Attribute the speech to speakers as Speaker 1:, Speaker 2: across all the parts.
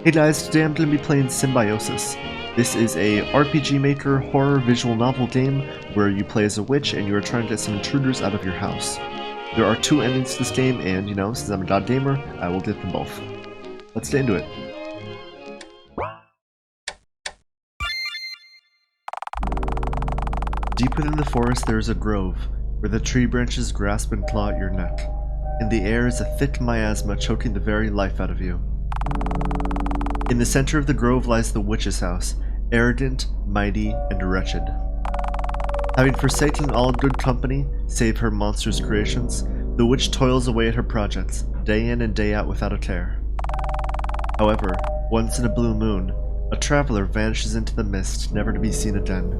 Speaker 1: Hey guys, today I'm going to be playing Symbiosis. This is a RPG Maker horror visual novel game where you play as a witch and you are trying to get some intruders out of your house. There are two endings to this game and, since I'm a god gamer, I will get them both. Let's get into it. Deep within the forest there is a grove, where the tree branches grasp and claw at your neck. In the air is a thick miasma choking the very life out of you. In the center of the grove lies the witch's house, arrogant, mighty, and wretched. Having forsaken all good company, save her monstrous creations, the witch toils away at her projects, day in and day out without a care. However, once in a blue moon, a traveler vanishes into the mist, never to be seen again.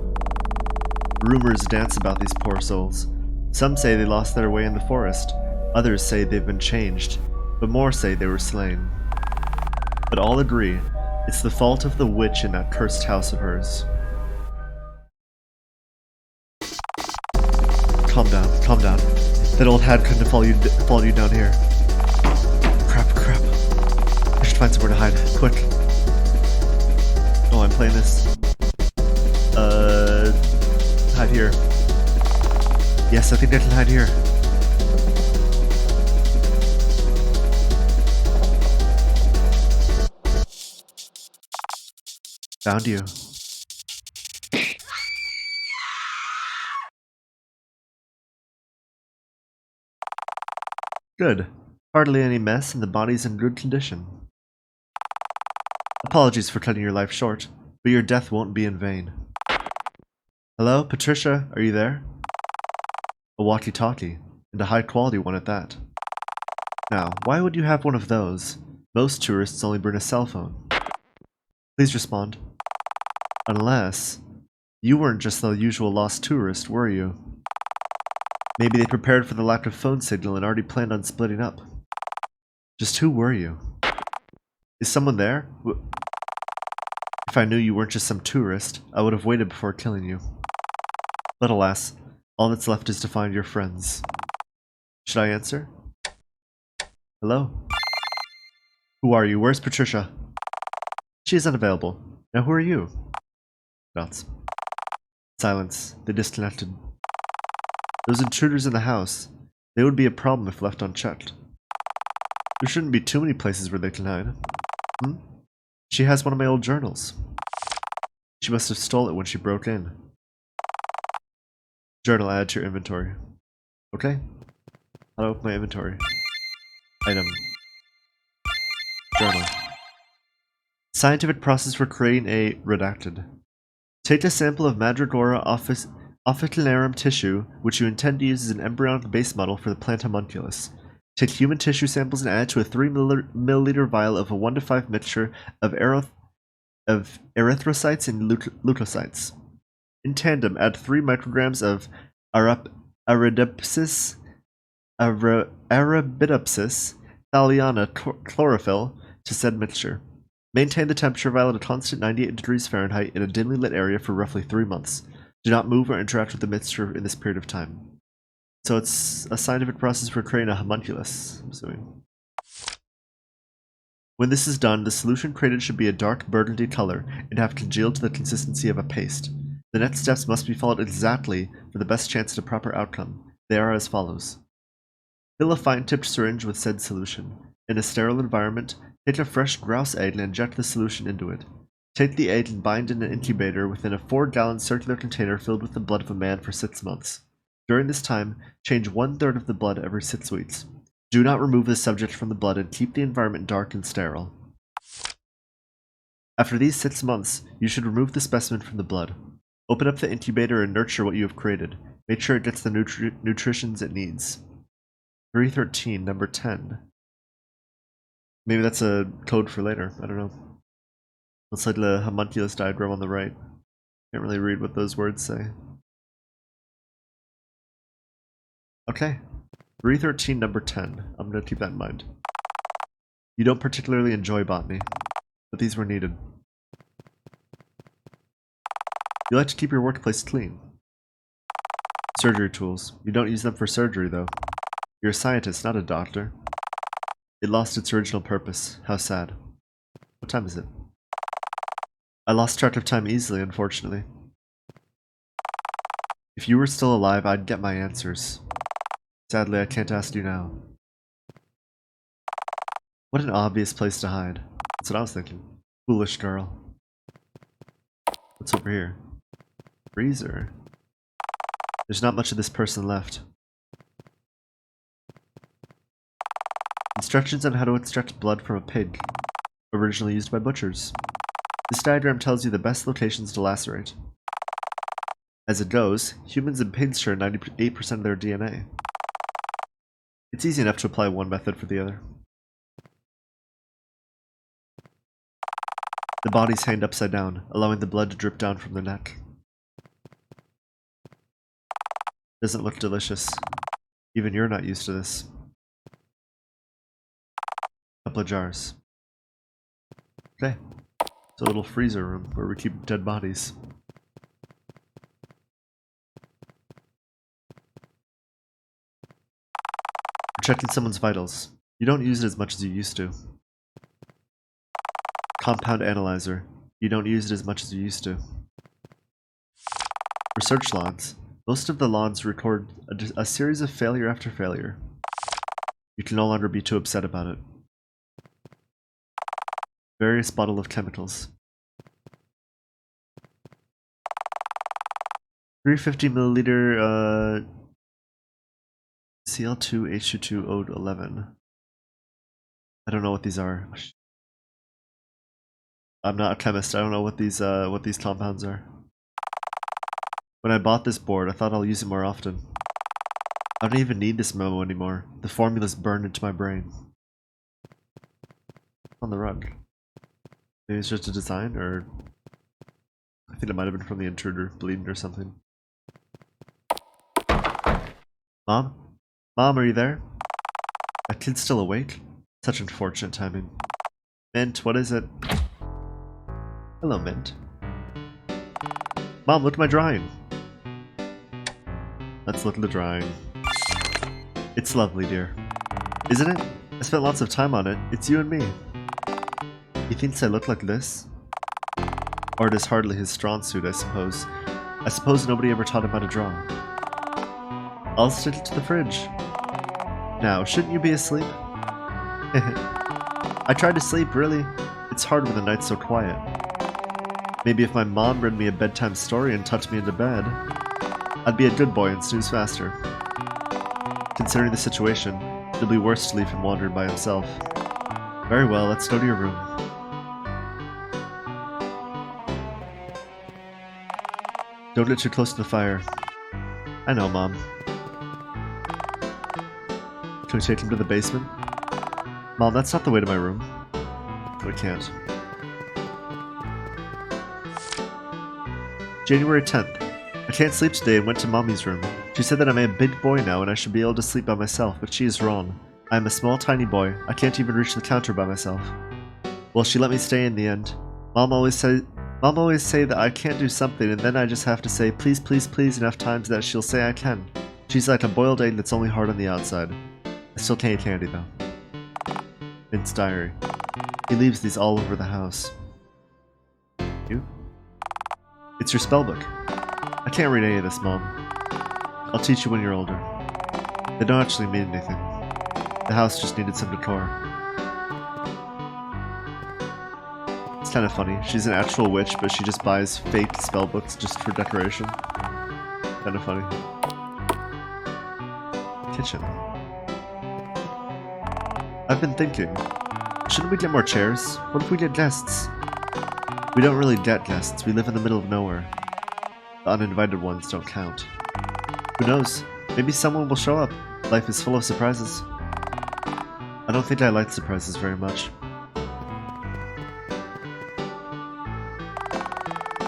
Speaker 1: Rumors dance about these poor souls. Some say they lost their way in the forest, others say they've been changed, but more say they were slain. But all agree, it's the fault of the witch in that cursed house of hers. Calm down, calm down. That old hag couldn't have followed you down here. Crap. I should find somewhere to hide, quick. Oh, I'm playing this. Hide here. Yes, I think I can hide here. Found you. Good. Hardly any mess and the body's in good condition. Apologies for cutting your life short, but your death won't be in vain. Hello, Patricia, are you there? A walkie-talkie, and a high-quality one at that. Now, why would you have one of those? Most tourists only bring a cell phone. Please respond. Unless, you weren't just the usual lost tourist, were you? Maybe they prepared for the lack of phone signal and already planned on splitting up. Just who were you? Is someone there? If I knew you weren't just some tourist, I would have waited before killing you. But alas, all that's left is to find your friends. Should I answer? Hello? Who are you? Where's Patricia? She is unavailable. Now who are you? Dots. Silence. They disconnected. Those intruders in the house. They would be a problem if left unchecked. There shouldn't be too many places where they can hide. She has one of my old journals. She must have stole it when she broke in. Journal added to your inventory. Okay. I'll open my inventory. Item. Journal. Scientific process for creating a redacted. Take a sample of Mandragora officinarum tissue, which you intend to use as an embryonic base model for the plant homunculus. Take human tissue samples and add to a 3 milliliter vial of a 1 to 5 mixture of erythrocytes and leukocytes. In tandem, add 3 micrograms of Arabidopsis thaliana chlorophyll to said mixture. Maintain the temperature vial at a constant 98 degrees Fahrenheit in a dimly lit area for roughly 3 months. Do not move or interact with the mixture in this period of time. So it's a scientific process for creating a homunculus, I'm assuming. When this is done, the solution created should be a dark burgundy color and have congealed to the consistency of a paste. The next steps must be followed exactly for the best chance at a proper outcome. They are as follows. Fill a fine-tipped syringe with said solution. In a sterile environment, take a fresh grouse egg and inject the solution into it. Take the egg and bind in an incubator within a 4-gallon circular container filled with the blood of a man for 6 months. During this time, change 1/3 of the blood every 6 weeks. Do not remove the subject from the blood and keep the environment dark and sterile. After these 6 months, you should remove the specimen from the blood. Open up the incubator and nurture what you have created. Make sure it gets the nutritions it needs. 313, number 10. Maybe that's a code for later, I don't know. Looks like the homunculus diagram on the right. Can't really read what those words say. Okay. 313, number 10. I'm gonna keep that in mind. You don't particularly enjoy botany, but these were needed. You like to keep your workplace clean. Surgery tools. You don't use them for surgery, though. You're a scientist, not a doctor. It lost its original purpose. How sad. time is it? I lost track of time easily, unfortunately. If you were still alive, I'd get my answers. Sadly, I can't ask you now. What an obvious place to hide. That's what I was thinking. Foolish girl. What's over here? Freezer. There's not much of this person left. Instructions on how to extract blood from a pig. Originally used by butchers. This diagram tells you the best locations to lacerate. As it goes, humans and pigs share 98% of their DNA. It's easy enough to apply one method for the other. The body's hanged upside down, allowing the blood to drip down from the neck. Doesn't look delicious. Even you're not used to this. Couple of jars. Okay. It's a little freezer room where we keep dead bodies. Checking someone's vitals. You don't use it as much as you used to. Compound analyzer. You don't use it as much as you used to. Research logs. Most of the logs record a series of failure after failure. You can no longer be too upset about it. Various bottle of chemicals. 350 milliliter Cl2H22O11. I don't know what these are. I'm not a chemist. I don't know what these compounds are. When I bought this board, I thought I'll use it more often. I don't even need this memo anymore. The formula's burned into my brain. On the rug. Maybe it's just a design, or I think it might have been from the intruder bleeding or something. Mom? Mom, are you there? My kid's still awake? Such unfortunate timing. Mint, what is it? Hello, Mint. Mom, look at my drawing! Let's look at the drawing. It's lovely, dear. Isn't it? I spent lots of time on it. It's you and me. He thinks I look like this? Art is hardly his strong suit, I suppose. I suppose nobody ever taught him how to draw. I'll stick it to the fridge. Now, shouldn't you be asleep? I tried to sleep, really. It's hard when the night's so quiet. Maybe if my mom read me a bedtime story and tucked me into bed, I'd be a good boy and snooze faster. Considering the situation, it'll be worse to leave him wandering by himself. Very well, let's go to your room. Don't get too close to the fire. I know, Mom. Can we take him to the basement? Mom, that's not the way to my room. We can't. January 10th. I can't sleep today and went to Mommy's room. She said that I'm a big boy now and I should be able to sleep by myself, but she is wrong. I am a small, tiny boy. I can't even reach the counter by myself. Well, she let me stay in the end. Mom always say that I can't do something, and then I just have to say please, please, please enough times that she'll say I can. She's like a boiled egg that's only hard on the outside. I still can't eat candy though. Mint's diary. He leaves these all over the house. You? It's your spellbook. I can't read any of this, Mom. I'll teach you when you're older. They don't actually mean anything. The house just needed some decor. It's kind of funny. She's an actual witch, but she just buys fake spellbooks just for decoration. Kind of funny. Kitchen. I've been thinking, shouldn't we get more chairs? What if we get guests? We don't really get guests. We live in the middle of nowhere. The uninvited ones don't count. Who knows? Maybe someone will show up. Life is full of surprises. I don't think I like surprises very much.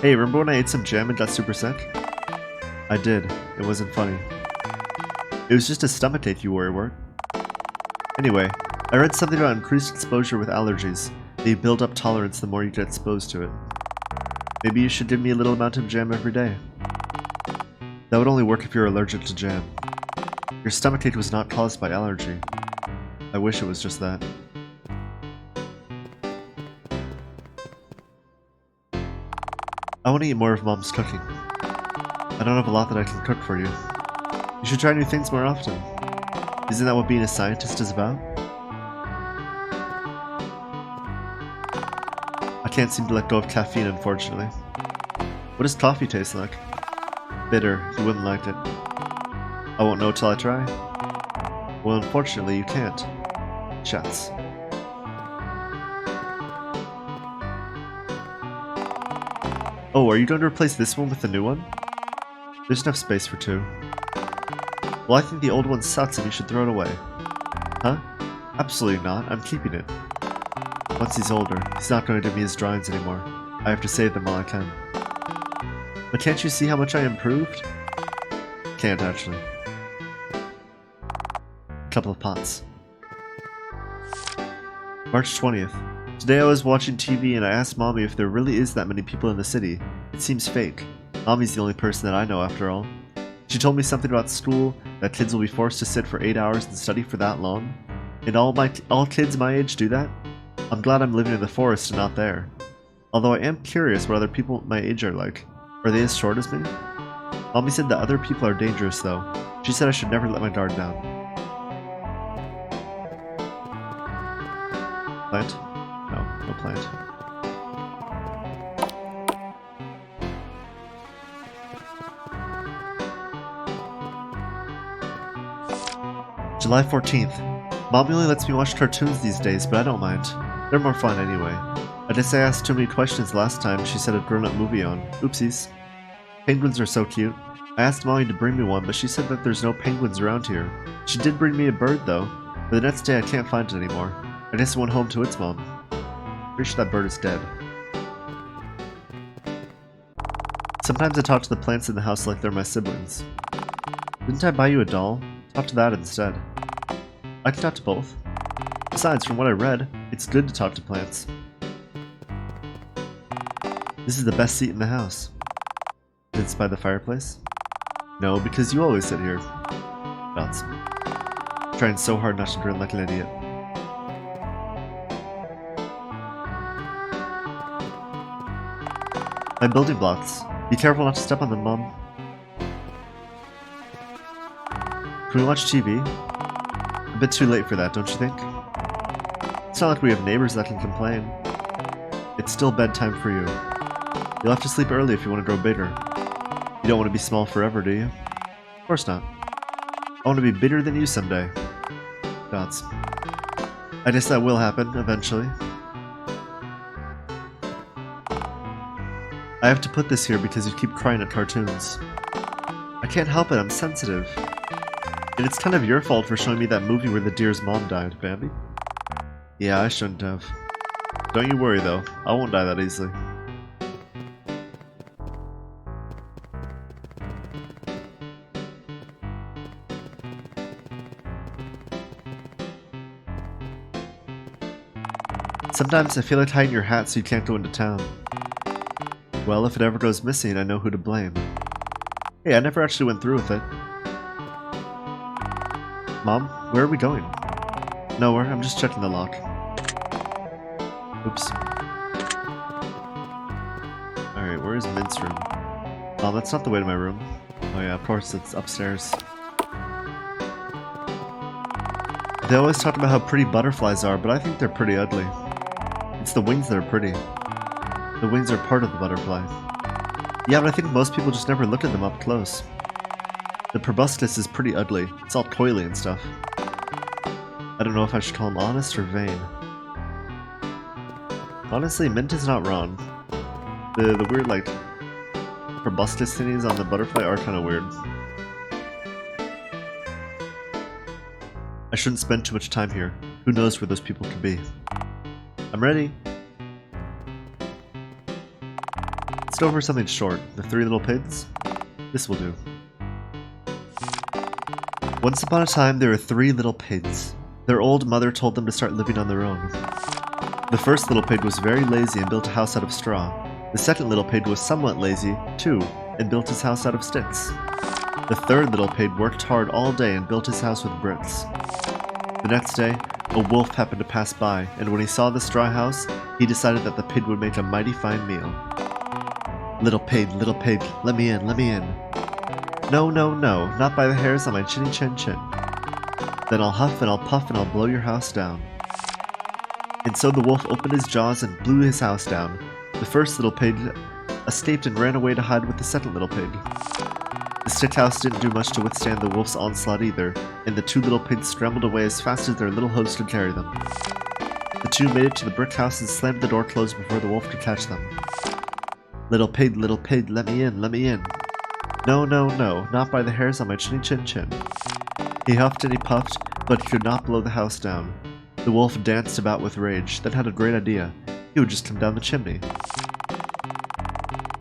Speaker 1: Hey, remember when I ate some jam and got super sick? I did. It wasn't funny. It was just a stomachache, you worrywart. Anyway, I read something about increased exposure with allergies. They build up tolerance the more you get exposed to it. Maybe you should give me a little amount of jam every day. That would only work if you're allergic to jam. Your stomachache was not caused by allergy. I wish it was just that. I want to eat more of Mom's cooking. I don't have a lot that I can cook for you. You should try new things more often. Isn't that what being a scientist is about? I can't seem to let go of caffeine, unfortunately. What does coffee taste like? Bitter. You wouldn't like it. I won't know till I try. Well, unfortunately, you can't. Chats. Oh, are you going to replace this one with the new one? There's enough space for two. Well, I think the old one sucks and you should throw it away. Huh? Absolutely not. I'm keeping it. Once he's older, he's not going to give me his drawings anymore. I have to save them while I can. But can't you see how much I improved? Can't, actually. Couple of pots. March 20th. Today I was watching TV and I asked Mommy if there really is that many people in the city. It seems fake. Mommy's the only person that I know after all. She told me something about school, that kids will be forced to sit for 8 hours and study for that long. And all kids my age do that? I'm glad I'm living in the forest and not there. Although I am curious what other people my age are like. Are they as short as me? Mommy said that other people are dangerous though. She said I should never let my guard down. Plant? No, no plant. July 14th. Mommy only lets me watch cartoons these days, but I don't mind. They're more fun anyway. I guess I asked too many questions last time she said a grown-up movie on. Oopsies. Penguins are so cute. I asked Mommy to bring me one, but she said that there's no penguins around here. She did bring me a bird though, but the next day I can't find it anymore. I guess it went home to its mom. Pretty sure that bird is dead. Sometimes I talk to the plants in the house like they're my siblings. Didn't I buy you a doll? Talk to that instead. I can talk to both. Besides, from what I read, it's good to talk to plants. This is the best seat in the house. It's by the fireplace? No, because you always sit here. Dots. Trying so hard not to grin like an idiot. My building blocks. Be careful not to step on them, Mom. Can we watch TV? A bit too late for that, don't you think? It's not like we have neighbors that can complain. It's still bedtime for you. You'll have to sleep early if you want to grow bigger. You don't want to be small forever, do you? Of course not. I want to be bigger than you someday. Dots. I guess that will happen, eventually. I have to put this here because you keep crying at cartoons. I can't help it, I'm sensitive. And it's kind of your fault for showing me that movie where the deer's mom died, Bambi. Yeah, I shouldn't have. Don't you worry though, I won't die that easily. Sometimes I feel like hiding your hat so you can't go into town. Well, if it ever goes missing, I know who to blame. Hey, I never actually went through with it. Mom, where are we going? Nowhere, I'm just checking the lock. Oops. Alright, where is Mint's room? Mom, that's not the way to my room. Oh yeah, of course, it's upstairs. They always talk about how pretty butterflies are, but I think they're pretty ugly. It's the wings that are pretty. The wings are part of the butterfly. Yeah, but I think most people just never look at them up close. The proboscis is pretty ugly. It's all coily and stuff. I don't know if I should call him honest or vain. Honestly, Mint is not wrong. The weird, like, proboscis thingies on the butterfly are kind of weird. I shouldn't spend too much time here. Who knows where those people could be. I'm ready. Let's go over something short. The Three Little Pigs? This will do. Once upon a time, there were 3 little pigs. Their old mother told them to start living on their own. The first little pig was very lazy and built a house out of straw. The second little pig was somewhat lazy, too, and built his house out of sticks. The third little pig worked hard all day and built his house with bricks. The next day, a wolf happened to pass by, and when he saw the straw house, he decided that the pig would make a mighty fine meal. Little pig, let me in, let me in. No, no, no, not by the hairs on my chinny chin chin. Then I'll huff and I'll puff and I'll blow your house down. And so the wolf opened his jaws and blew his house down. The first little pig escaped and ran away to hide with the second little pig. The stick house didn't do much to withstand the wolf's onslaught either, and the two little pigs scrambled away as fast as their little host could carry them. The two made it to the brick house and slammed the door closed before the wolf could catch them. Little pig, let me in, let me in. No, no, no, not by the hairs on my chinny chin chin. He huffed and he puffed, but he could not blow the house down. The wolf danced about with rage, then had a great idea. He would just come down the chimney.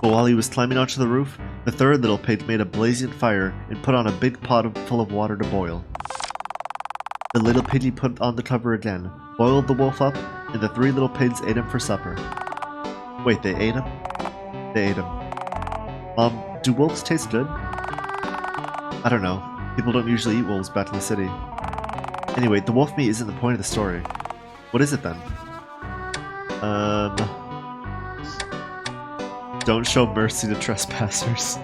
Speaker 1: But while he was climbing onto the roof, the third little pig made a blazing fire and put on a big pot full of water to boil. The little piggy put on the cover again, boiled the wolf up, and the three little pigs ate him for supper. Wait, they ate him? They ate him. Do wolves taste good? I don't know. People don't usually eat wolves back in the city. Anyway, the wolf meat isn't the point of the story. What is it then? Don't show mercy to trespassers.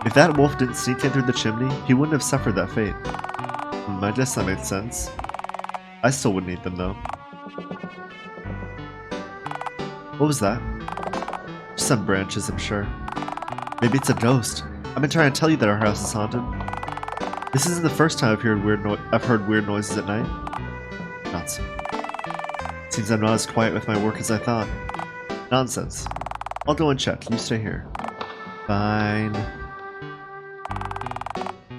Speaker 1: If that wolf didn't sneak in through the chimney, he wouldn't have suffered that fate. I guess that makes sense. I still wouldn't eat them though. What was that? Just some branches, I'm sure. Maybe it's a ghost. I've been trying to tell you that our house is haunted. This isn't the first time I've heard weird noises at night. Nuts. Seems I'm not as quiet with my work as I thought. Nonsense. I'll go and check. You stay here. Fine.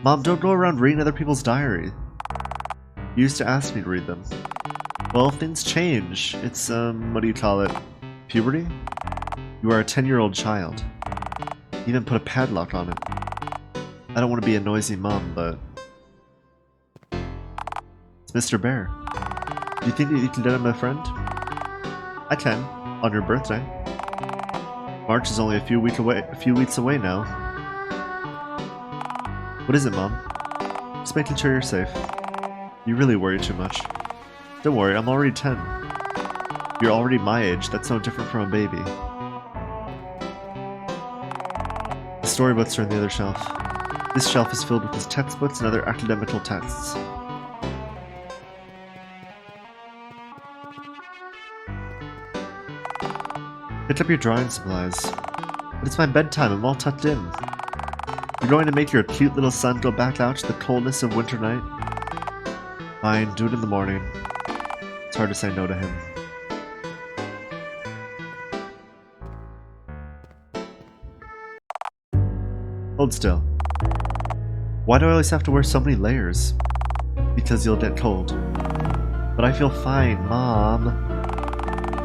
Speaker 1: Mom, don't go around reading other people's diary. You used to ask me to read them. Well, things change. It's, what do you call it? Puberty? You are a 10-year-old child. You even put a padlock on it. I don't want to be a noisy mom, but... It's Mr. Bear. Do you think that you can let him a friend? I can. On your birthday. March is only a few weeks away now. What is it, Mom? Just making sure you're safe. You really worry too much. Don't worry, I'm already 10. You're already my age, that's no different from a baby. The storybooks are in the other shelf. This shelf is filled with his textbooks and other academical texts. Pick up your drawing supplies. But it's my bedtime, I'm all tucked in. You're going to make your cute little son go back out to the coldness of winter night? Fine, do it in the morning. It's hard to say no to him. Hold still. Why do I always have to wear so many layers? Because you'll get cold. But I feel fine, Mom.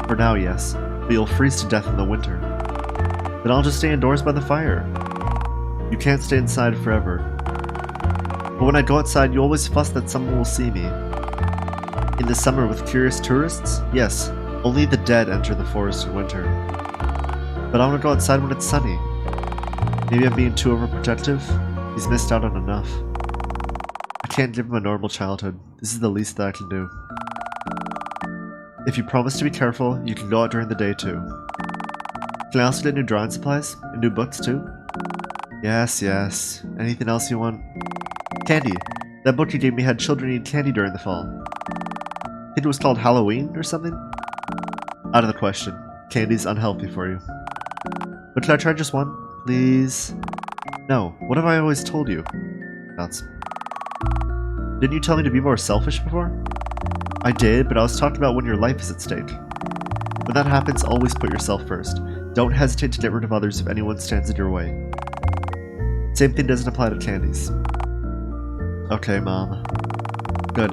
Speaker 1: For now, yes. But you'll freeze to death in the winter. Then I'll just stay indoors by the fire. You can't stay inside forever. But when I go outside, you always fuss that someone will see me. In the summer with curious tourists? Yes, only the dead enter the forest in winter. But I want to go outside when it's sunny. Maybe I'm being too overprotective? He's missed out on enough. I can't give him a normal childhood. This is the least that I can do. If you promise to be careful, you can go out during the day too. Can I also get new drawing supplies? And new books too? Yes, yes. Anything else you want? Candy! That book you gave me had children eat candy during the fall. I think it was called Halloween or something? Out of the question. Candy's unhealthy for you. But can I try just one? Please? No. What have I always told you? Nuts. Didn't you tell me to be more selfish before? I did, but I was talking about when your life is at stake. When that happens, always put yourself first. Don't hesitate to get rid of others if anyone stands in your way. Same thing doesn't apply to candies. Okay, Mom. Good.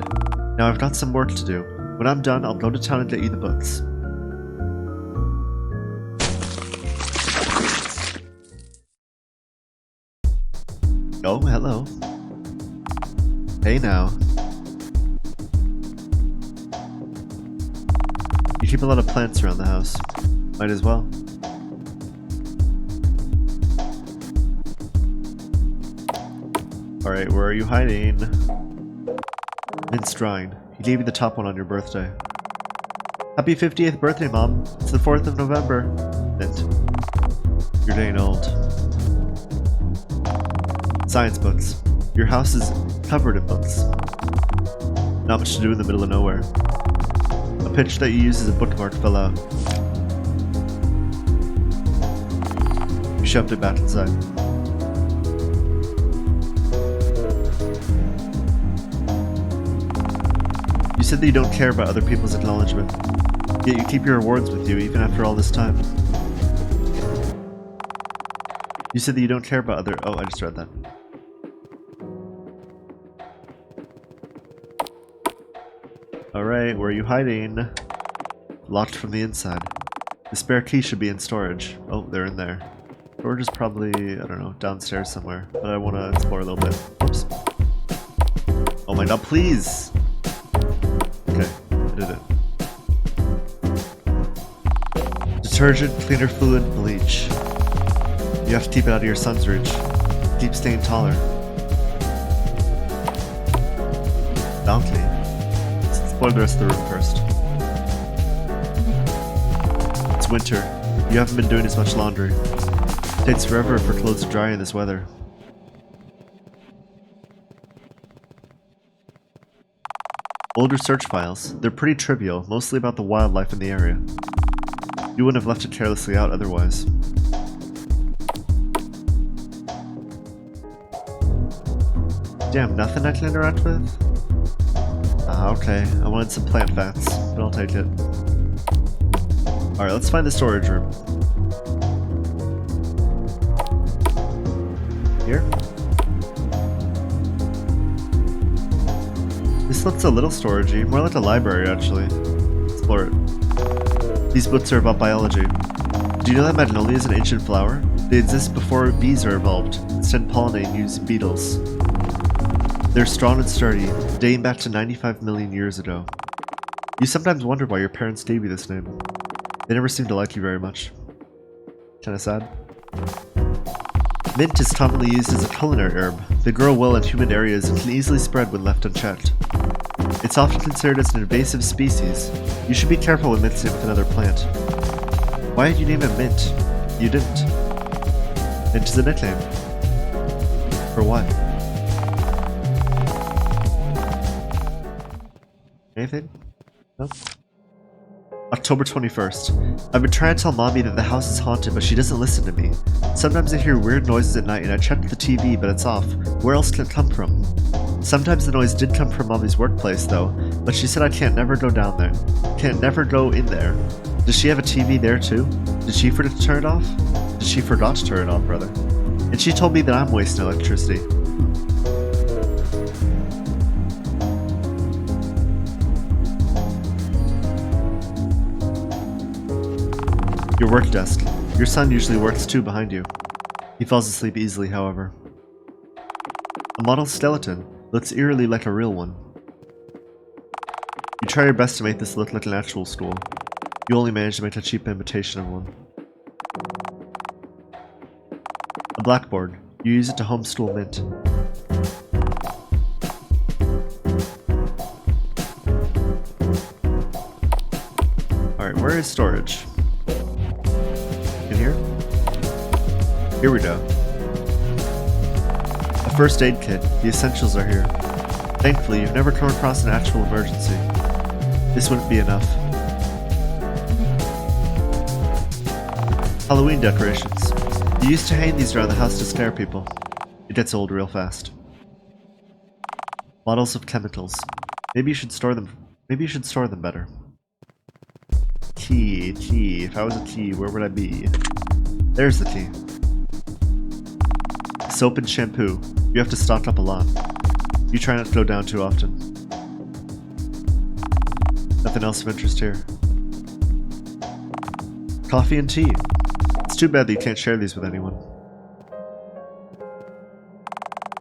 Speaker 1: Now I've got some work to do. When I'm done, I'll go to town and get you the books. Oh, hello. Hey now. You keep a lot of plants around the house. Might as well. Alright, where are you hiding? Mint's drawing. He gave you the top one on your birthday. Happy 50th birthday, Mom. It's the 4th of November. Mint. You're getting old. Science books. Your house is covered in books. Not much to do in the middle of nowhere. A pitch that you use as a bookmark fell out. You shoved it back inside. You said that you don't care about other people's acknowledgement, yet you keep your rewards with you even after all this time. You said that you don't care about other— oh, I just read that. Alright, where are you hiding? Locked from the inside. The spare key should be in storage. Oh, they're in there. Storage is probably, I don't know, downstairs somewhere. But I want to explore a little bit. Oops. Oh my god, please! Okay, I did it. Detergent, cleaner fluid, bleach. You have to keep it out of your sun's reach. Keep staying taller. Donkey. Let's explore the rest of the room first. It's winter. You haven't been doing as much laundry. It takes forever for clothes to dry in this weather. Old research files. They're pretty trivial, mostly about the wildlife in the area. You wouldn't have left it carelessly out otherwise. Damn, nothing I can interact with? Ah, okay. I wanted some plant fats, but I'll take it. Alright, let's find the storage room. Here? This looks a little storagey, more like a library actually. Explore it. These books are about biology. Do you know that magnolia is an ancient flower? They exist before bees are evolved, instead pollinating using beetles. They're strong and sturdy, dating back to 95 million years ago. You sometimes wonder why your parents gave you this name. They never seem to like you very much. Kinda sad. Mint is commonly used as a culinary herb. They grow well in humid areas and can easily spread when left unchecked. It's often considered as an invasive species. You should be careful when mixing it with another plant. Why did you name it Mint? You didn't. Mint is a nickname. For what? Anything? No? October 21st. I've been trying to tell Mommy that the house is haunted, but she doesn't listen to me. Sometimes I hear weird noises at night and I check the TV, but it's off. Where else can it come from? Sometimes the noise did come from Mommy's workplace though, but she said I can't never go down there. Can't never go in there. Does she have a TV there too? Did she forget to turn it off? Did she forgot to turn it off, rather? And she told me that I'm wasting electricity. Your work desk. Your son usually works too behind you. He falls asleep easily, however. A model skeleton looks eerily like a real one. You try your best to make this look like an actual stool. You only manage to make a cheap imitation of one. A blackboard. You use it to homeschool Mint. Alright, where is storage? In here? Here we go. A first aid kit. The essentials are here. Thankfully, you've never come across an actual emergency. This wouldn't be enough. Halloween decorations. You used to hang these around the house to scare people. It gets old real fast. Bottles of chemicals. Maybe you should store them. Maybe you should store them better. Key. If I was a key, where would I be? There's the key. Soap and shampoo. You have to stock up a lot. You try not to go down too often. Nothing else of interest here. Coffee and tea. It's too bad that you can't share these with anyone.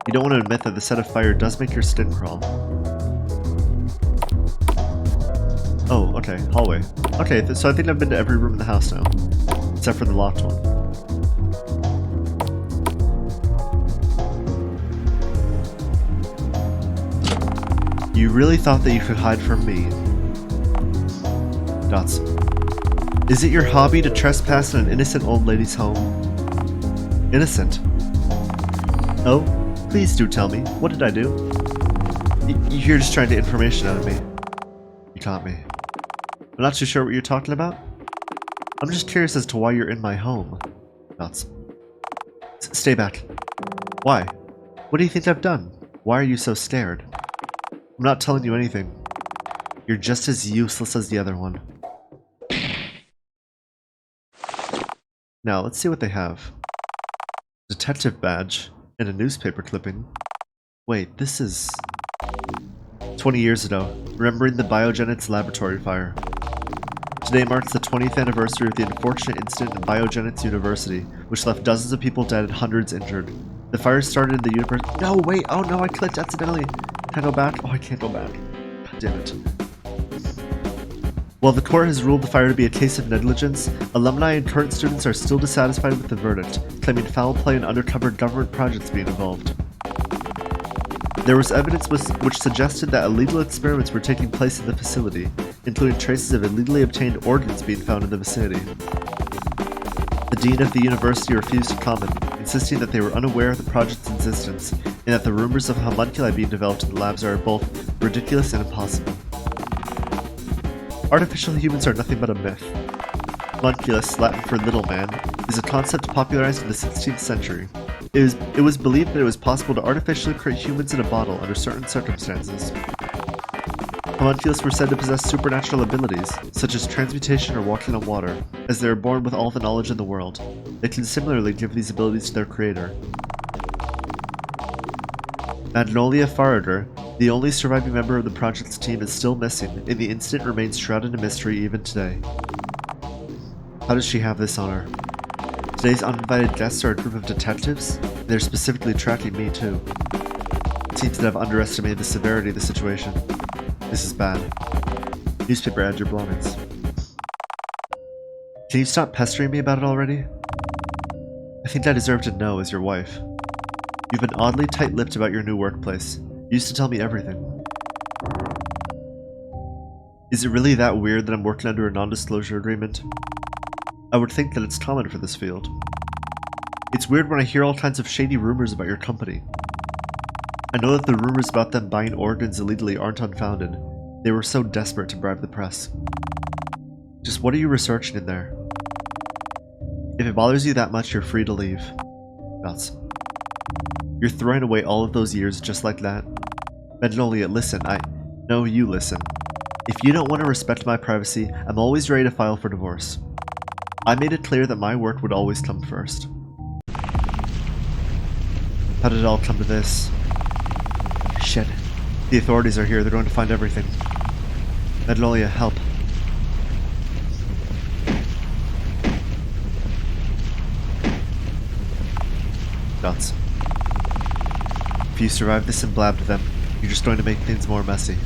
Speaker 1: You don't want to admit that the set of fire does make your skin crawl. Oh, okay. Hallway. Okay, so I think I've been to every room in the house now. Except for the locked one. You really thought that you could hide from me. Dots. Is it your hobby to trespass in an innocent old lady's home? Innocent. Oh, please do tell me. What did I do? You're just trying to get information out of me. You caught me. I'm not too sure what you're talking about. I'm just curious as to why you're in my home. Nuts. Stay back. Why? What do you think I've done? Why are you so scared? I'm not telling you anything. You're just as useless as the other one. Now, let's see what they have. Detective badge and a newspaper clipping. Wait, this is 20 years ago, remembering the Biogenetics laboratory fire. Today marks the 20th anniversary of the unfortunate incident in Biogenetics University, which left dozens of people dead and hundreds injured. The fire started in the university. No, wait! Oh no, I clicked accidentally! Can I go back? Oh, I can't go back. God damn it. While the court has ruled the fire to be a case of negligence, alumni and current students are still dissatisfied with the verdict, claiming foul play and undercover government projects being involved. There was evidence which suggested that illegal experiments were taking place in the facility, including traces of illegally obtained organs being found in the vicinity. The dean of the university refused to comment, insisting that they were unaware of the project's existence and that the rumors of homunculi being developed in the labs are both ridiculous and impossible. Artificial humans are nothing but a myth. Homunculus, Latin for little man, is a concept popularized in the 16th century. It was believed that it was possible to artificially create humans in a bottle under certain circumstances. Homunculus were said to possess supernatural abilities, such as transmutation or walking on water, as they are born with all the knowledge in the world. They can similarly give these abilities to their creator. Magnolia Farader, the only surviving member of the project's team, is still missing, and the incident remains shrouded in mystery even today. How does she have this on her? Today's uninvited guests are a group of detectives. They're specifically tracking me too. It seems that I've underestimated the severity of the situation. This is bad. Newspaper ads your belongings. Can you stop pestering me about it already? I think I deserve to know as your wife. You've been oddly tight-lipped about your new workplace. You used to tell me everything. Is it really that weird that I'm working under a non-disclosure agreement? I would think that it's common for this field. It's weird when I hear all kinds of shady rumors about your company. I know that the rumors about them buying organs illegally aren't unfounded. They were so desperate to bribe the press. Just what are you researching in there? If it bothers you that much, you're free to leave. Nuts. You're throwing away all of those years just like that? Magnolia, listen, No, you listen. If you don't want to respect my privacy, I'm always ready to file for divorce. I made it clear that my work would always come first. How did it all come to this? Shit. The authorities are here, they're going to find everything. Magnolia, help. Nuts. If you survive this and blab to them, you're just going to make things more messy.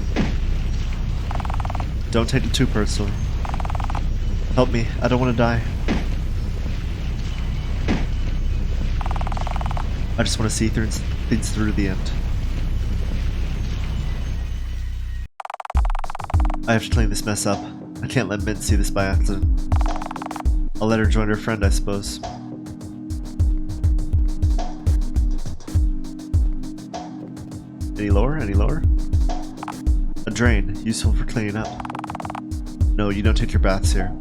Speaker 1: Don't take it too personally. Help me, I don't want to die. I just want to see things through to the end. I have to clean this mess up. I can't let Mint see this by accident. I'll let her join her friend, I suppose. Any lower? Any lower? A drain, useful for cleaning up. No, you don't take your baths here.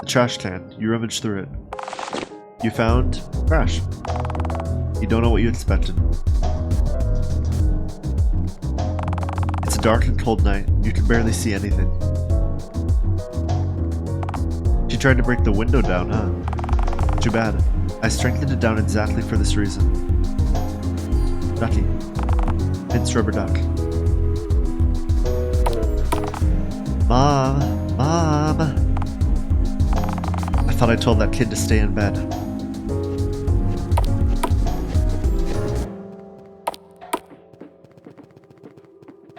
Speaker 1: The trash can, you rummage through it. You found trash. You don't know what you expected. It's a dark and cold night. You can barely see anything. She tried to break the window down, huh? Too bad. I strengthened it down exactly for this reason. Ducky. It's rubber duck. Mom! Mom! I thought I told that kid to stay in bed.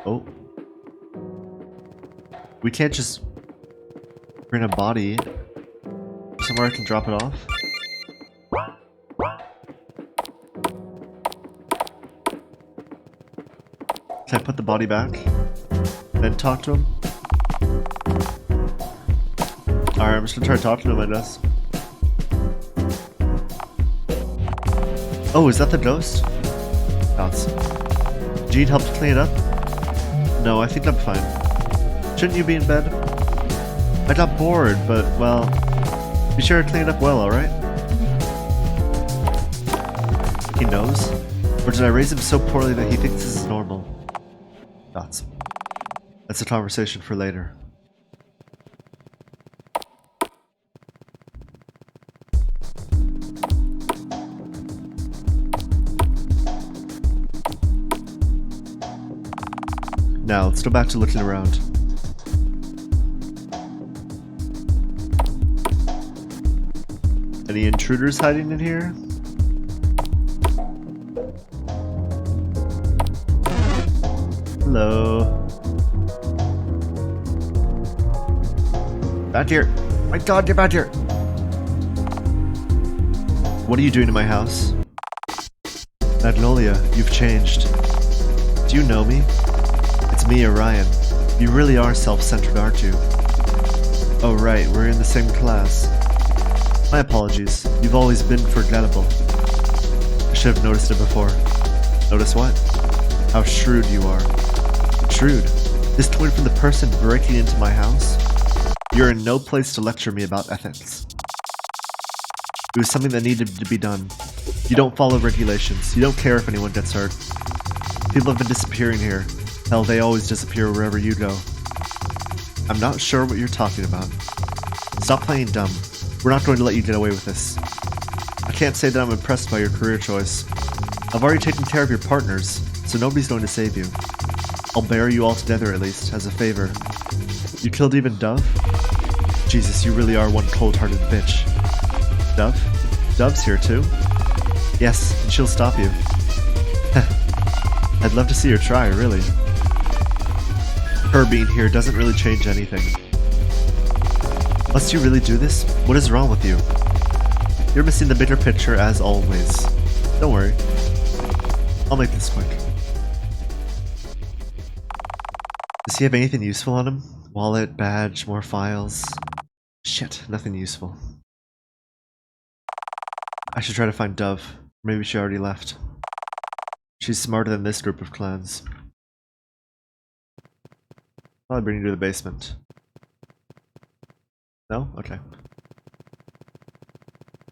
Speaker 1: Oh. We can't just bring a body somewhere I can drop it off? Can I put the body back? Then talk to him? Alright, I'm just gonna try talking to him, I guess. Oh, is that the ghost? Thoughts. Do you need help to clean it up? No, I think I'm fine. Shouldn't you be in bed? I got bored, but, well, be sure to clean it up well, alright? He knows? Or did I raise him so poorly that he thinks this is normal? Thoughts. That's a conversation for later. Now, let's go back to looking around. Any intruders hiding in here? Hello. Back here. My god, get back here. What are you doing in my house? Magnolia, you've changed. Do you know me? It's me, Orion. You really are self-centered, aren't you? Oh right, we're in the same class. My apologies. You've always been forgettable. I should have noticed it before. Notice what? How shrewd you are. Shrewd? This coming from the person breaking into my house? You're in no place to lecture me about ethics. It was something that needed to be done. You don't follow regulations. You don't care if anyone gets hurt. People have been disappearing here. Hell, they always disappear wherever you go. I'm not sure what you're talking about. Stop playing dumb. We're not going to let you get away with this. I can't say that I'm impressed by your career choice. I've already taken care of your partners, so nobody's going to save you. I'll bury you all together at least, as a favor. You killed even Dove? Jesus, you really are one cold-hearted bitch. Dove? Dove's here too? Yes, and she'll stop you. I'd love to see her try, really. Her being here doesn't really change anything. Must you really do this? What is wrong with you? You're missing the bigger picture as always. Don't worry. I'll make this quick. Does he have anything useful on him? Wallet, badge, more files? Shit, nothing useful. I should try to find Dove. Maybe she already left. She's smarter than this group of clans. I'll bring you to the basement. No? Okay.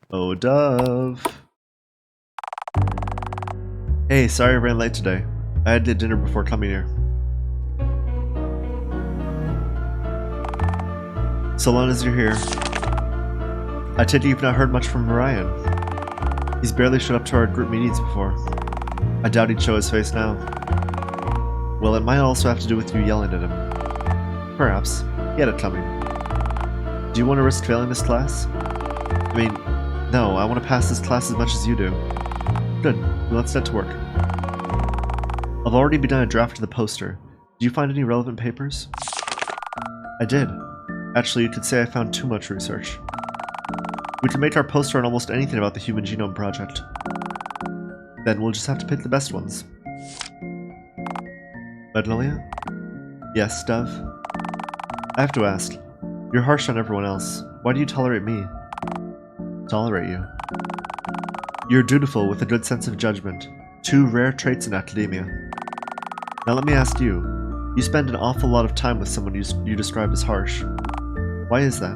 Speaker 1: Oh, Dove! Hey, sorry I ran late today. I had to dinner before coming here. So long as you're here. I take it you've not heard much from Orion. He's barely showed up to our group meetings before. I doubt he'd show his face now. Well, it might also have to do with you yelling at him. Perhaps. He had it coming. Do you want to risk failing this class? I mean, no, I want to pass this class as much as you do. Good, well, let's get to work. I've already begun a draft of the poster. Do you find any relevant papers? I did. Actually, you could say I found too much research. We can make our poster on almost anything about the Human Genome Project. Then we'll just have to pick the best ones. Magnolia? Yes, Dove? I have to ask. You're harsh on everyone else. Why do you tolerate me? Tolerate you? You're dutiful with a good sense of judgment. Two rare traits in academia. Now let me ask you. You spend an awful lot of time with someone you describe as harsh. Why is that?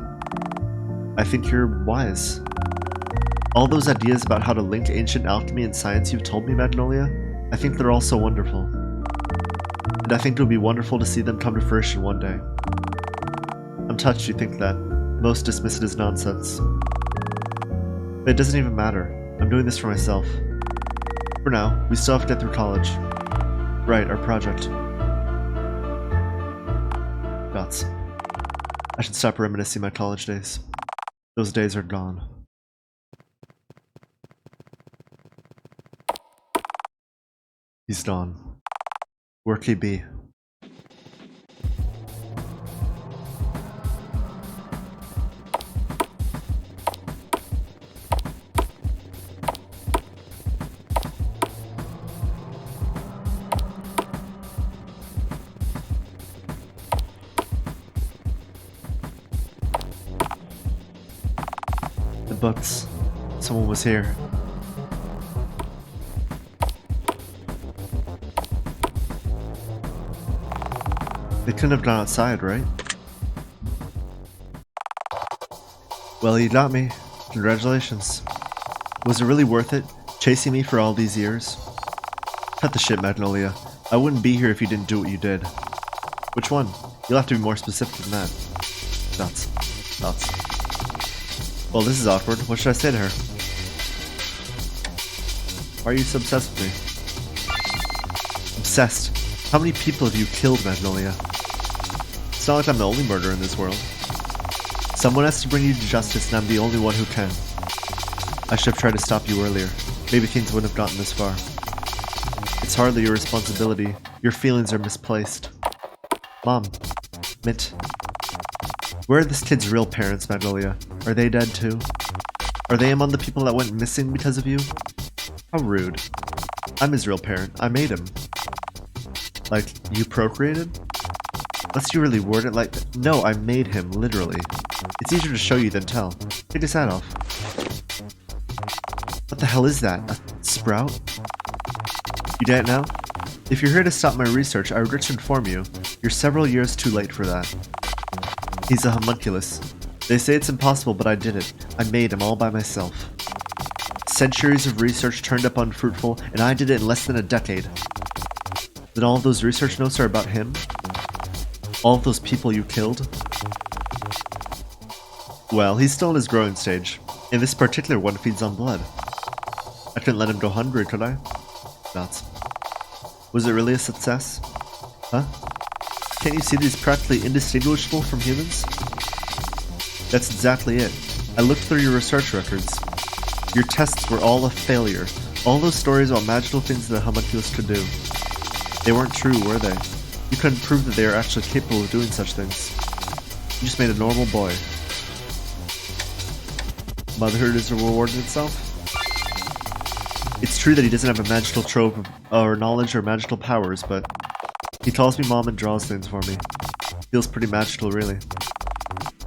Speaker 1: I think you're wise. All those ideas about how to link ancient alchemy and science you've told me, Magnolia, I think they're all so wonderful. And I think it would be wonderful to see them come to fruition one day. I'm touched you think that. Most dismiss it as nonsense. But it doesn't even matter. I'm doing this for myself. For now, we still have to get through college. Right, our project. Dots. I should stop reminiscing my college days. Those days are gone. He's gone. Where could he be? The books. Someone was here. They couldn't have gone outside, right? Well, you got me. Congratulations. Was it really worth it, chasing me for all these years? Cut the shit, Magnolia. I wouldn't be here if you didn't do what you did. Which one? You'll have to be more specific than that. Nuts. Well, this is awkward. What should I say to her? Why are you so obsessed with me? Obsessed? How many people have you killed, Magnolia? It's not like I'm the only murderer in this world. Someone has to bring you to justice, and I'm the only one who can. I should have tried to stop you earlier. Maybe things wouldn't have gotten this far. It's hardly your responsibility. Your feelings are misplaced. Mom. Mint. Where are this kid's real parents, Magnolia? Are they dead too? Are they among the people that went missing because of you? How rude. I'm his real parent. I made him. Like, you procreated? Unless you really word it like that. No, I made him, literally. It's easier to show you than tell. Take his hat off. What the hell is that? A sprout? You get it now? If you're here to stop my research, I regret to inform you, you're several years too late for that. He's a homunculus. They say it's impossible, but I did it. I made him all by myself. Centuries of research turned up unfruitful, and I did it in less than a decade. Then all of those research notes are about him? All of those people you killed? Well, he's still in his growing stage, and this particular one feeds on blood. I couldn't let him go hungry, could I? Nuts. Was it really a success? Huh? Can't you see that he's practically indistinguishable from humans? That's exactly it. I looked through your research records. Your tests were all a failure. All those stories about magical things that a homunculus could do. They weren't true, were they? You couldn't prove that they are actually capable of doing such things. You just made a normal boy. Motherhood is rewarding itself? It's true that he doesn't have a magical trove or knowledge or magical powers, but he calls me mom and draws things for me. Feels pretty magical, really.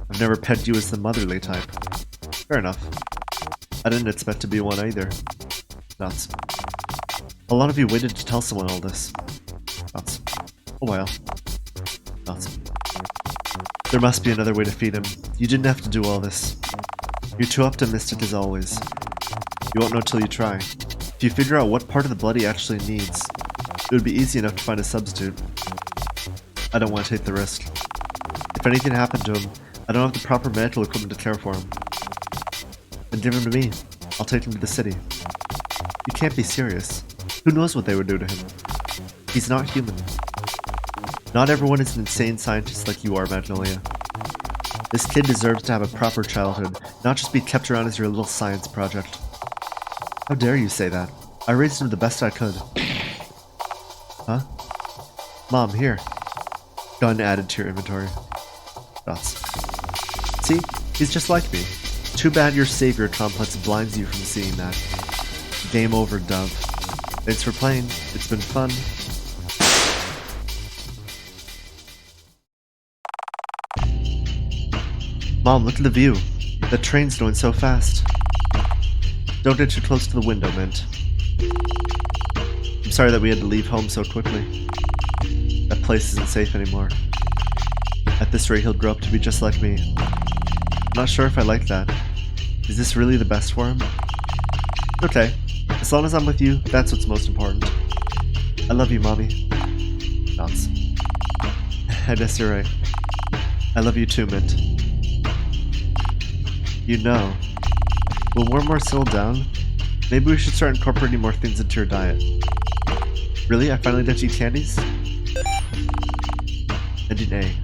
Speaker 1: I've never pegged you as the motherly type. Fair enough. I didn't expect to be one either. Nuts. A lot of you waited to tell someone all this. Nuts. Oh well. Nuts. There must be another way to feed him. You didn't have to do all this. You're too optimistic as always. You won't know till you try. If you figure out what part of the blood he actually needs, it would be easy enough to find a substitute. I don't want to take the risk. If anything happened to him, I don't have the proper medical equipment to care for him. Then give him to me. I'll take him to the city. You can't be serious. Who knows what they would do to him? He's not human. Not everyone is an insane scientist like you are, Magnolia. This kid deserves to have a proper childhood, not just be kept around as your little science project. How dare you say that? I raised him the best I could. Huh? Mom, here. Gun added to your inventory. Dots. See? He's just like me. Too bad your savior complex blinds you from seeing that. Game over, Dove. Thanks for playing. It's been fun. Mom, look at the view. The train's going so fast. Don't get too close to the window, Mint. I'm sorry that we had to leave home so quickly. That place isn't safe anymore. At this rate, he'll grow up to be just like me. I'm not sure if I like that. Is this really the best for him? Okay. As long as I'm with you, that's what's most important. I love you, Mommy. Nods. I guess you're right. I love you too, Mint. You know, when we're more settled down, maybe we should start incorporating more things into your diet. Really? I finally get to eat candies? Ending A.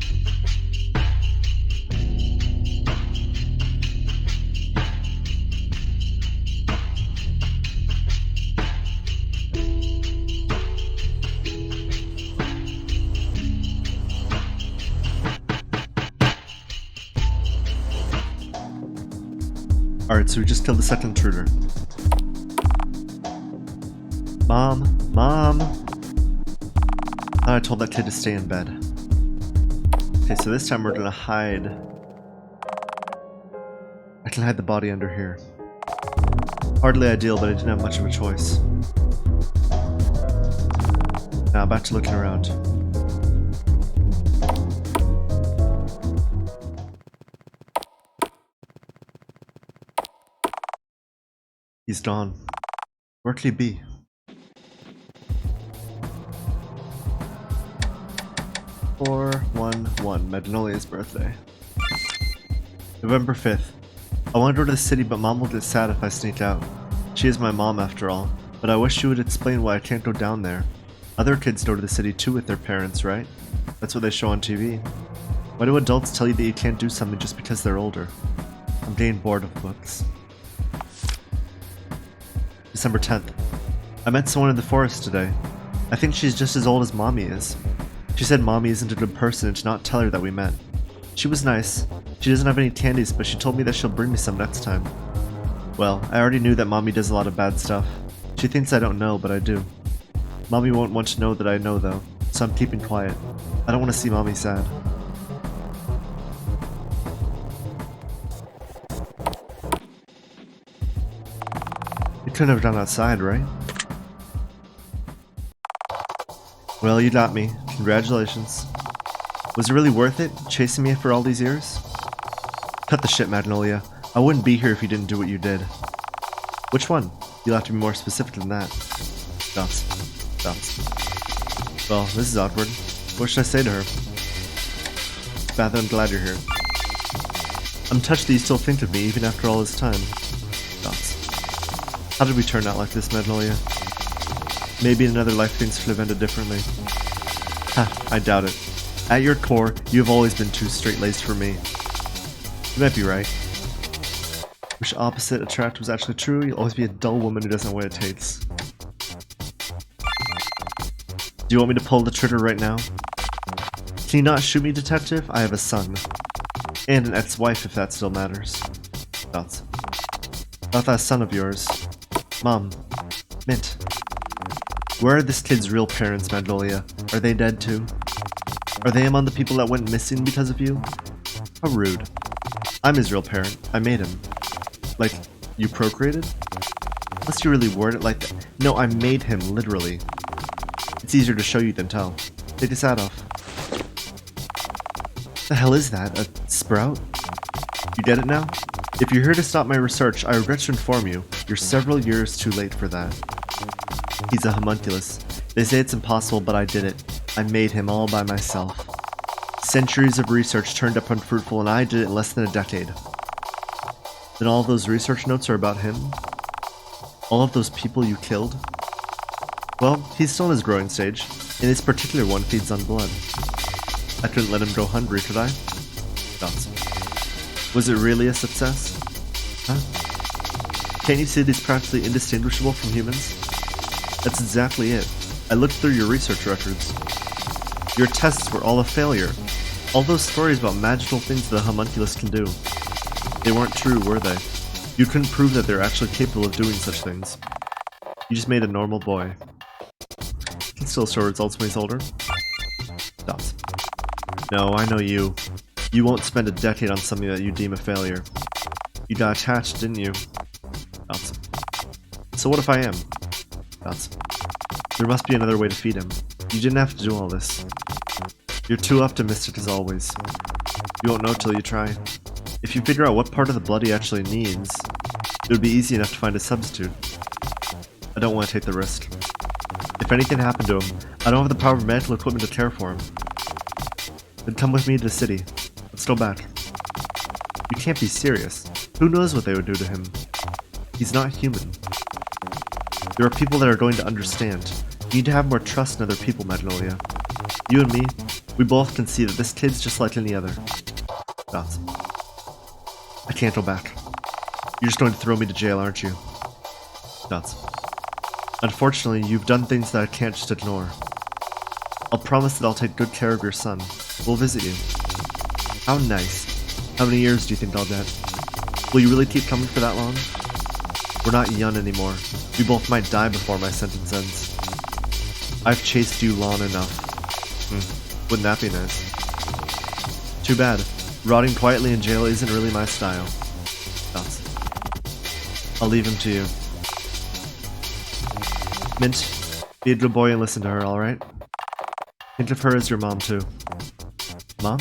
Speaker 1: Alright, so we just killed the second intruder. Mom? Mom? Thought I told that kid to stay in bed. Okay, so this time we're gonna hide. I can hide the body under here. Hardly ideal, but I didn't have much of a choice. Now back to looking around. He's Dawn. Where could he be? Magnolia's birthday. November 5th. I want to go to the city, but Mom will get sad if I sneak out. She is my mom after all, but I wish she would explain why I can't go down there. Other kids go to the city too with their parents, right? That's what they show on TV. Why do adults tell you that you can't do something just because they're older? I'm getting bored of books. December 10th. I met someone in the forest today. I think she's just as old as Mommy is. She said Mommy isn't a good person and to not tell her that we met. She was nice. She doesn't have any candies, but she told me that she'll bring me some next time. Well, I already knew that Mommy does a lot of bad stuff. She thinks I don't know, but I do. Mommy won't want to know that I know though, so I'm keeping quiet. I don't want to see Mommy sad. You couldn't have gone outside, right? Well, you got me. Congratulations. Was it really worth it, chasing me for all these years? Cut the shit, Magnolia. I wouldn't be here if you didn't do what you did. Which one? You'll have to be more specific than that. Dots. Well, this is awkward. What should I say to her? Beth, I'm glad you're here. I'm touched that you still think of me, even after all this time. Dots. How did we turn out like this, Magnolia? Maybe in another life things could have ended differently. Ha, I doubt it. At your core, you have always been too straight-laced for me. You might be right. Wish opposite attract was actually true, you'll always be a dull woman who doesn't know what it takes. Do you want me to pull the trigger right now? Can you not shoot me, detective? I have a son. And an ex-wife, if that still matters. Thoughts. About that son of yours. Mom. Mint. Where are this kid's real parents, Magnolia? Are they dead too? Are they among the people that went missing because of you? How rude. I'm his real parent. I made him. Like, you procreated? Unless you really word it like that. No, I made him, literally. It's easier to show you than tell. Take his hat off. The hell is that? A sprout? You get it now? If you're here to stop my research, I regret to inform you, you're several years too late for that. He's a homunculus. They say it's impossible, but I did it. I made him all by myself. Centuries of research turned up unfruitful, and I did it in less than a decade. Then all of those research notes are about him? All of those people you killed? Well, he's still in his growing stage, and this particular one feeds on blood. I couldn't let him go hungry, could I? Dots. Was it really a success? Huh? Can't you see that he's practically indistinguishable from humans? That's exactly it. I looked through your research records. Your tests were all a failure. All those stories about magical things the homunculus can do. They weren't true, were they? You couldn't prove that they're actually capable of doing such things. You just made a normal boy. You can still show results when he's older. Dots. No, I know you. You won't spend a decade on something that you deem a failure. You got attached, didn't you? Dots. So what if I am? Dots. There must be another way to feed him. You didn't have to do all this. You're too optimistic as always. You won't know till you try. If you figure out what part of the blood he actually needs, it would be easy enough to find a substitute. I don't want to take the risk. If anything happened to him, I don't have the proper medical equipment to care for him. Then come with me to the city. Let's go back. You can't be serious. Who knows what they would do to him? He's not human. There are people that are going to understand. You need to have more trust in other people, Magnolia. You and me, we both can see that this kid's just like any other. Dots. I can't go back. You're just going to throw me to jail, aren't you? Dots. Unfortunately, you've done things that I can't just ignore. I'll promise that I'll take good care of your son. We'll visit you. How nice. How many years do you think I'll get? Will you really keep coming for that long? We're not young anymore. We both might die before my sentence ends. I've chased you long enough. Wouldn't that be nice? Too bad. Rotting quietly in jail isn't really my style. Dots. I'll leave him to you. Mint, be a good boy and listen to her, alright? Think of her as your mom too. Mom?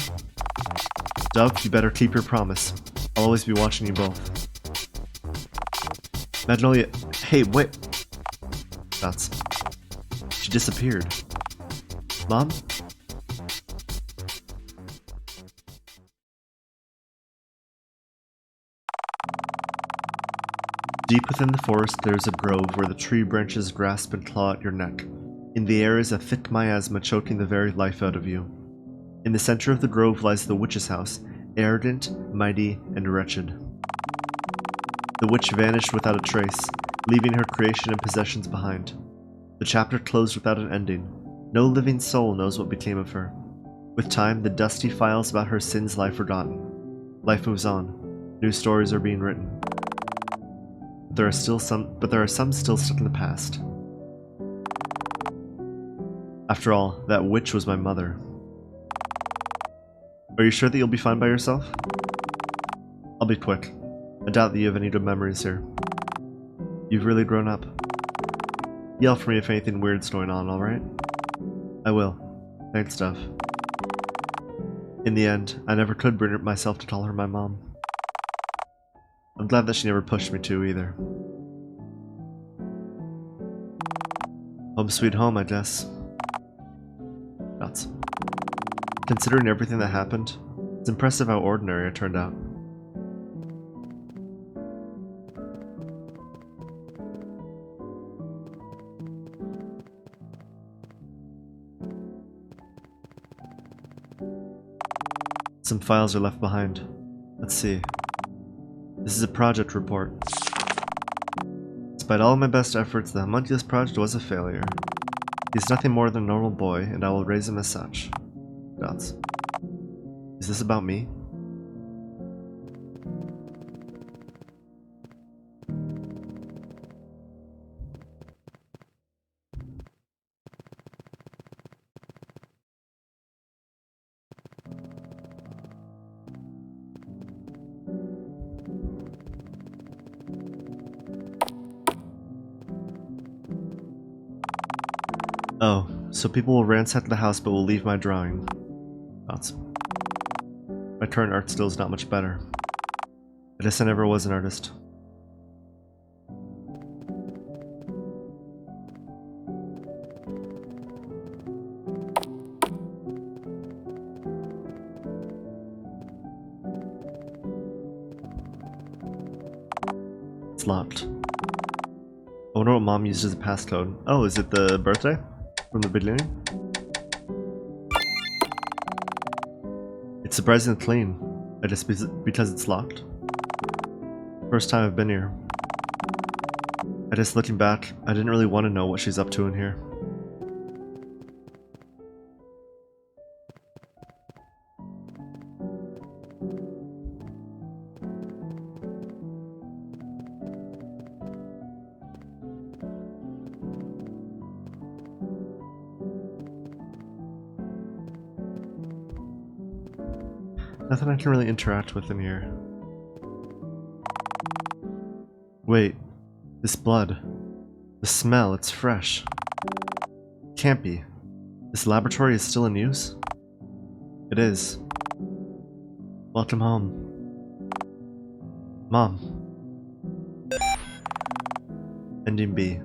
Speaker 1: Dove, you better keep your promise. I'll always be watching you both. Magnolia, hey, wait. Nuts. She disappeared. Mom? Deep within the forest, there is a grove where the tree branches grasp and claw at your neck. In the air is a thick miasma choking the very life out of you. In the center of the grove lies the witch's house, arrogant, mighty, and wretched. The witch vanished without a trace, leaving her creation and possessions behind. The chapter closed without an ending. No living soul knows what became of her. With time, the dusty files about her sins lie forgotten. Life moves on. New stories are being written. But there are some still stuck in the past. After all, that witch was my mother. Are you sure that you'll be fine by yourself? I'll be quick. I doubt that you have any good memories here. You've really grown up. Yell for me if anything weird's going on, alright? I will. Thanks, Steph. In the end, I never could bring myself to call her my mom. I'm glad that she never pushed me to, either. Home sweet home, I guess. Nuts. Considering everything that happened, it's impressive how ordinary it turned out. Some files are left behind. Let's see. This is a project report. Despite all of my best efforts, the homunculus project was a failure. He's nothing more than a normal boy, and I will raise him as such. Dots. Is this about me? Oh, so people will ransack the house but will leave my drawing. Thoughts. My current art still is not much better. I guess I never was an artist. It's locked. I wonder what Mom used as a passcode. Oh, is it the birthday? From the beginning? It's surprisingly clean. I guess because it's locked. First time I've been here. I guess looking back, I didn't really want to know what she's up to in here. Nothing I can really interact with in here. Wait, this blood. The smell, it's fresh. Can't be. This laboratory is still in use? It is. Welcome home. Mom. Ending B.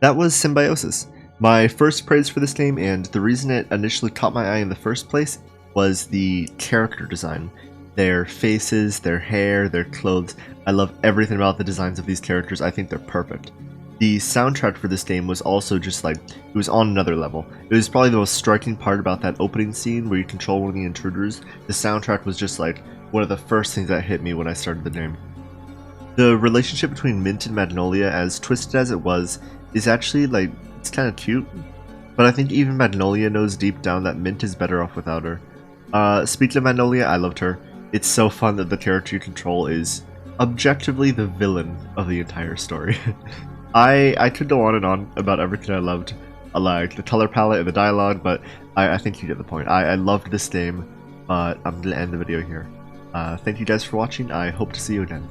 Speaker 1: That was Symbiosis. My first praise for this game, and the reason it initially caught my eye in the first place, was the character design. Their faces, their hair, their clothes. I love everything about the designs of these characters. I think they're perfect. The soundtrack for this game was also just like, it was on another level. It was probably the most striking part about that opening scene where you control one of the intruders. The soundtrack was just like one of the first things that hit me when I started the game. The relationship between Mint and Magnolia, as twisted as it was, is actually like, it's kind of cute. But I think even Magnolia knows deep down that Mint is better off without her. Speaking of Magnolia, I loved her. It's so fun that the character you control is objectively the villain of the entire story. I could go on and on about everything I loved, like the color palette and the dialogue, but I think you get the point. I loved this game, but I'm going to end the video here. Thank you guys for watching. I hope to see you again.